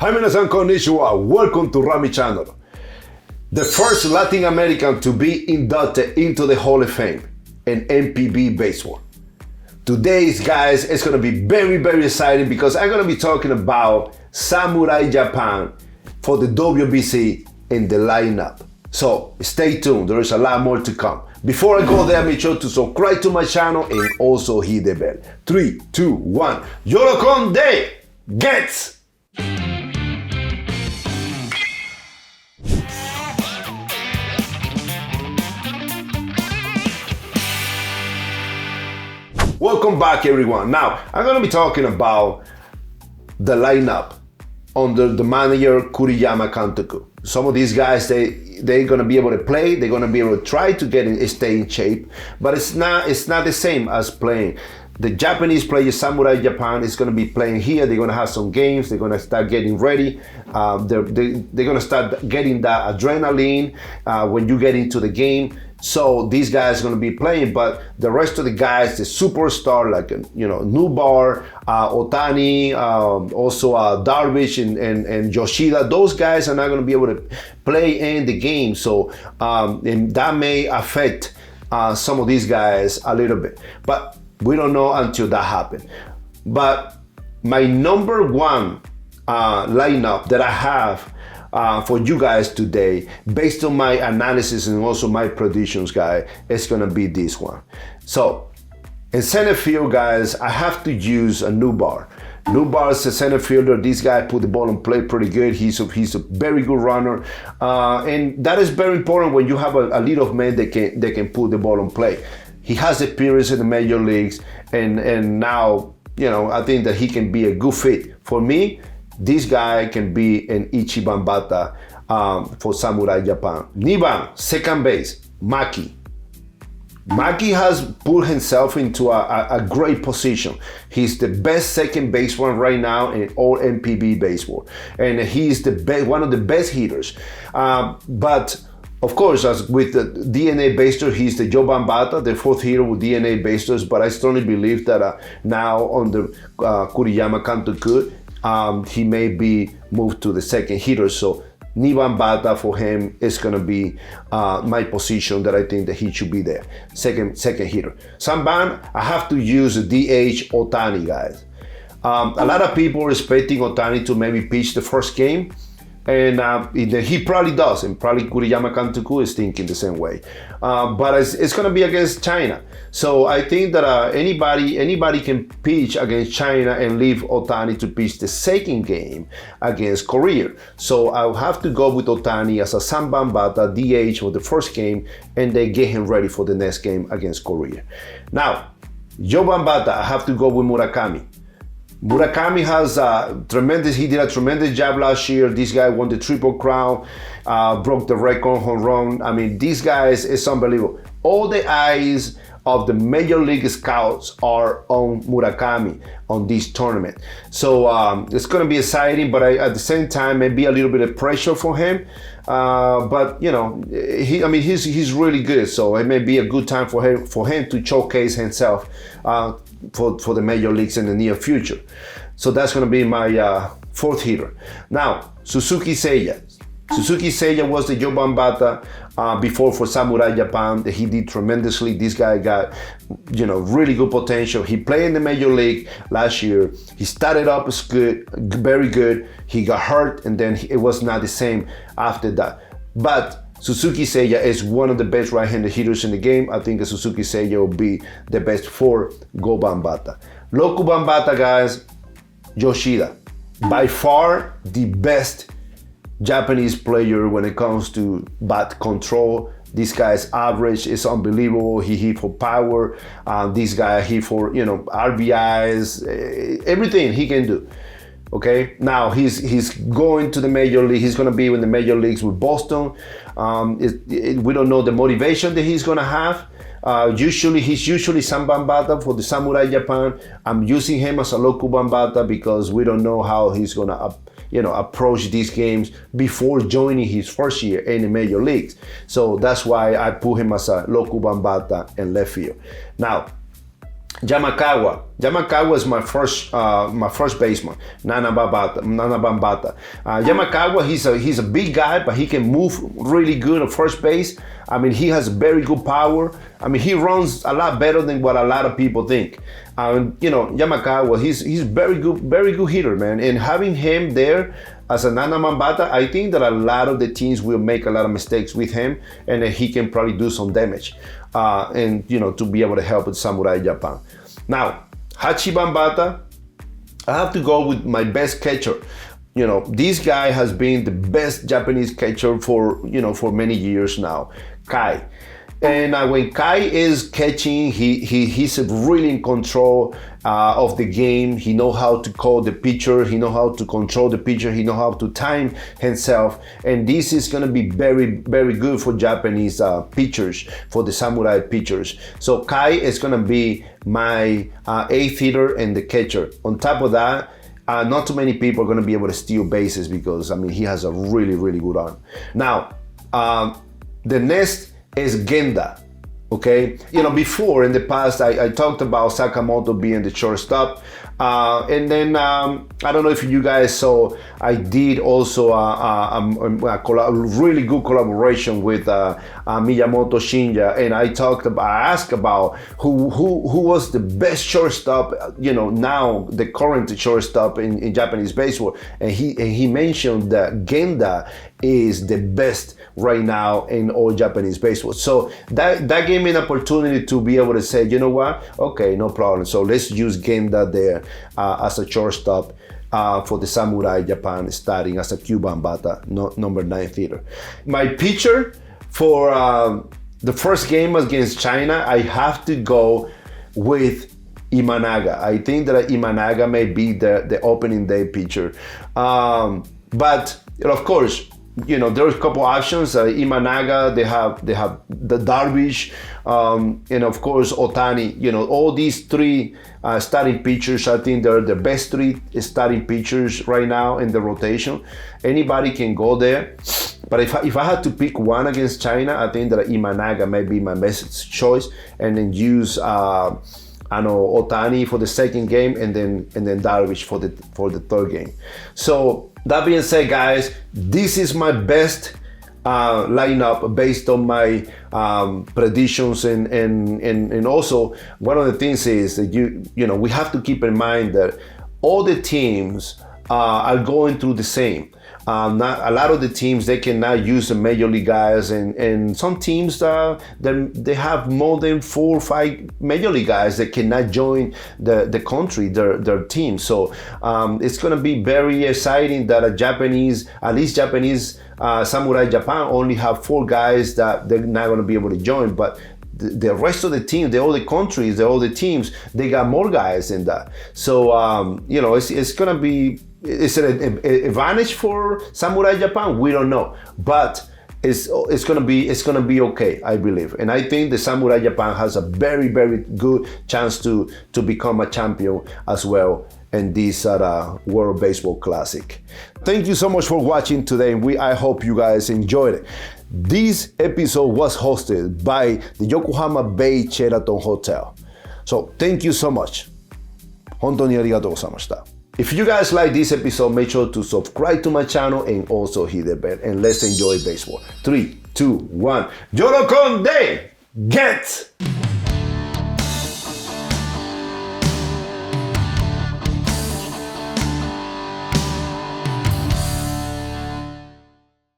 Hi, 皆さんこんにちは. Welcome to Rami channel. The first Latin American to be inducted into the Hall of Fame in MPB baseball. Today's guys, it's going to be very, very exciting because I'm going to be talking about Samurai Japan for the WBC in the lineup. So stay tuned, there is a lot more to come. Before I go there, make sure to subscribe to my channel and also hit the bell. 3, 2, 1, Yorokonde gets! Welcome back, everyone. Now, I'm going to be talking about the lineup under the manager Kuriyama Kantoku. Some of these guys, they're going to be able to play. They're going to be able to try to stay in shape, but it's not the same as playing. The Japanese players, Samurai Japan, is going to be playing here. They're going to have some games. They're going to start getting ready. They're going to start getting that adrenaline when you get into the game. So these guys are going to be playing, but the rest of the guys, the superstar like Nubar, Otani, also Darvish and Yoshida, those guys are not going to be able to play in the game. So and that may affect some of these guys a little bit, but we don't know until that happens. But my number one lineup that I have for you guys today, based on my analysis and also my predictions, guys, it's gonna be this one. So, in center field, guys, I have to use a Nubar. Nubar is a center fielder. This guy put the ball in play pretty good. He's a very good runner, and that is very important when you have a lead of men that can put the ball in play. He has experience in the major leagues, and now I think that he can be a good fit for me. This guy can be an Ichiban Bata for Samurai Japan. Niban, second base, Maki. Maki has put himself into a great position. He's the best second baseman right now in all MPB baseball. And he's one of the best hitters. But of course, as with the DeNA baster, he's the Joban Bata, the fourth hitter with DeNA basters. But I strongly believe that now under Kuriyama Kantoku, he may be moved to the second hitter. So Niban Bata for him is going to be my position that I think that he should be there. Second hitter. Samban, I have to use DH Otani, guys. A lot of people are expecting Otani to maybe pitch the first game. And he probably does, and probably Kuriyama Kantoku is thinking the same way. But it's going to be against China. So I think that anybody can pitch against China and leave Otani to pitch the second game against Korea. So I'll have to go with Otani as a Samban Bata DH for the first game, and then get him ready for the next game against Korea. Now, Joban Bata, I have to go with Murakami. Murakami has he did a tremendous job last year. This guy won the Triple Crown, broke the record home run. I mean, these guys is unbelievable. All the eyes of the major league scouts are on Murakami on this tournament. So it's going to be exciting, but at the same time, maybe a little bit of pressure for him. But he's really good. So it may be a good time for him to showcase himself for the major leagues in the near future. So that's going to be my fourth hitter. Now, Suzuki Seiya. Suzuki Seiya was the Joban Bata before for Samurai Japan. He did tremendously. This guy got, really good potential. He played in the major league last year. He started up as good, very good. He got hurt, and then it was not the same after that. But Suzuki Seiya is one of the best right-handed hitters in the game. I think Suzuki Seiya will be the best for Goban Bata. Lokuban Bata, guys, Yoshida. By far the best Japanese player when it comes to bat control. This guy's average is unbelievable. He hit for power. This guy hit for RBIs, everything he can do. Okay, now he's going to the major league. He's going to be in the major leagues with Boston. We don't know the motivation that he's going to have. He's usually Samban Bata for the Samurai Japan. I'm using him as a Lokuban Bata because we don't know how he's going to approach these games before joining his first year in the major leagues. So that's why I put him as a Lokuban Bata in left field. Now, Yamakawa is my first baseman. Nana Bambata. Yamakawa, he's a big guy, but he can move really good at first base. I mean, he has very good power. I mean, he runs a lot better than what a lot of people think. Yamakawa, he's very good hitter, man. And having him there as a Nana Bambata, I think that a lot of the teams will make a lot of mistakes with him, and then he can probably do some damage. To be able to help with Samurai Japan. Now, Hachi Bambata, I have to go with my best catcher. This guy has been the best Japanese catcher for many years now, Kai. And when Kai is catching, he's really in control of the game. He knows how to call the pitcher. He knows how to control the pitcher. He knows how to time himself. And this is going to be very, very good for Japanese pitchers, for the samurai pitchers. So Kai is going to be my eighth hitter and the catcher. On top of that, not too many people are going to be able to steal bases because, I mean, he has a really, really good arm. Now, the next is Genda, okay? Before in the past, I talked about Sakamoto being the shortstop. And then, I don't know if you guys saw, I did also a really good collaboration with Miyamoto Shinya, and I asked about who was the best shortstop, now the current shortstop in Japanese baseball, and he mentioned that Genda is the best right now in all Japanese baseball. So that gave me an opportunity to be able to say, you know what? Okay, no problem. So let's use Genda there as a shortstop for the Samurai Japan, starting as a Cuban Bata, number 9 hitter. My pitcher for the first game against China, I have to go with Imanaga. I think that Imanaga may be the opening day pitcher. But of course, there's a couple options. Imanaga, they have the Darvish, and of course Otani. All these three starting pitchers, I think they're the best three starting pitchers right now in the rotation. Anybody can go there. But if I had to pick one against China, I think that Imanaga may be my best choice, and then use Otani for the second game, and then Darvish for the third game. So that being said, guys, this is my best lineup based on my predictions, and also one of the things is that we have to keep in mind that all the teams are going through the same. Not a lot of the teams, they cannot use the major league guys, and some teams they have more than 4 or 5 major league guys that cannot join the country, their team. So it's going to be very exciting that at least Japanese Samurai Japan only have 4 guys that they're not going to be able to join, but the rest of the team, the other countries, the other teams, they got more guys in that. So it's going to be. Is it an advantage for Samurai Japan? We don't know, but it's gonna be okay, I believe, and I think the Samurai Japan has a very, very good chance to become a champion as well in this World Baseball Classic. Thank you so much for watching today, and I hope you guys enjoyed it. This episode was hosted by the Yokohama Bay Sheraton Hotel. So thank you so much. 本当にありがとうございました。If you guys like this episode, make sure to subscribe to my channel and also hit the bell, and let's enjoy baseball. 3, 2, 1. 喜んで get!